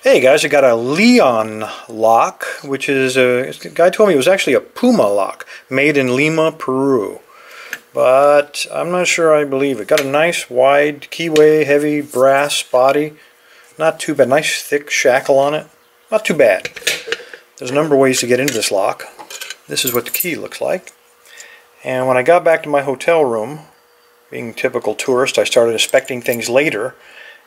Hey guys, I got a Leon lock, which is a guy told me it was actually a Puma lock made in Lima, Peru. But I'm not sure I believe it. Got a nice wide keyway, heavy brass body. Not too bad. Nice thick shackle on it. Not too bad. There's a number of ways to get into this lock. This is what the key looks like. And when I got back to my hotel room, being a typical tourist, I started inspecting things later.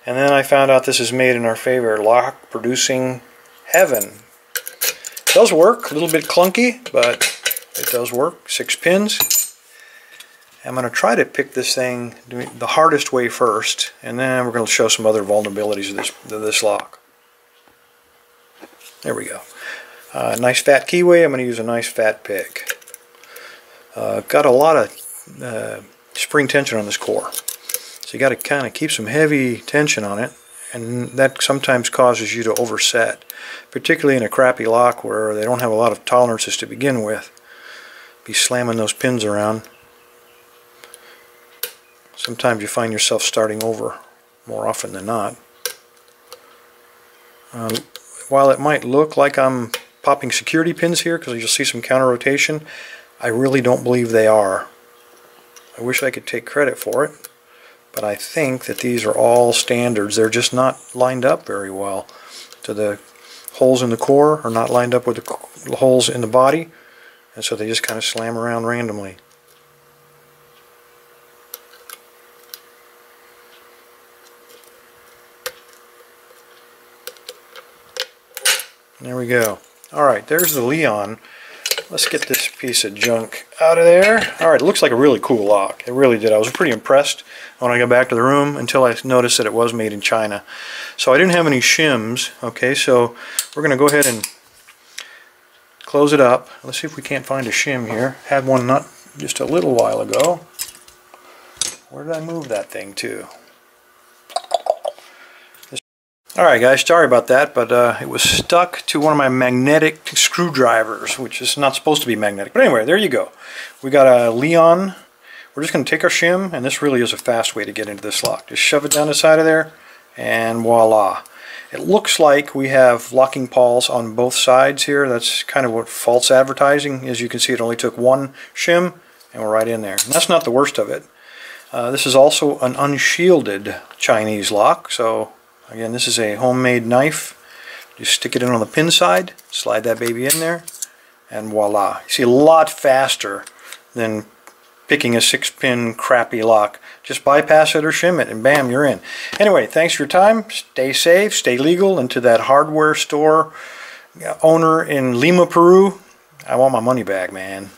And then I found out this is made in our favorite lock producing heaven. It does work, a little bit clunky, but it does work. 6 pins. I'm going to try to pick this thing the hardest way first, and then we're going to show some other vulnerabilities of this lock. There we go. Nice fat keyway. I'm going to use a nice fat pick. Got a lot of spring tension on this core. So you got to kind of keep some heavy tension on it, and that sometimes causes you to overset, particularly in a crappy lock where they don't have a lot of tolerances to begin with. Be slamming those pins around. Sometimes you find yourself starting over more often than not. While it might look like I'm popping security pins here because you'll see some counter rotation, I really don't believe they are. I wish I could take credit for it. But I think that these are all standards. They're just not lined up very well. So the holes in the core are not lined up with the holes in the body, and so they just kind of slam around randomly. There we go. Alright, there's the Leon. Let's get this piece of junk out of there. Alright, it looks like a really cool lock. It really did. I was pretty impressed when I got back to the room until I noticed that it was made in China. So I didn't have any shims. Okay, so we're going to go ahead and close it up. Let's see if we can't find a shim here. Had one not just a little while ago. Where did I move that thing to? Alright guys, sorry about that, but it was stuck to one of my magnetic screwdrivers, which is not supposed to be magnetic. But anyway, there you go. We got a Leon. We're just going to take our shim, and this really is a fast way to get into this lock. Just shove it down the side of there, and voila. It looks like we have locking pawls on both sides here. That's kind of what false advertising. As you can see, it only took one shim, and we're right in there. And that's not the worst of it. This is also an unshielded Chinese lock, so again, this is a homemade knife. You stick it in on the pin side, slide that baby in there, and voila. You see, a lot faster than picking a 6-pin crappy lock. Just bypass it or shim it, and bam, you're in. Anyway, thanks for your time. Stay safe, stay legal, and to that hardware store owner in Lima, Peru, I want my money back, man.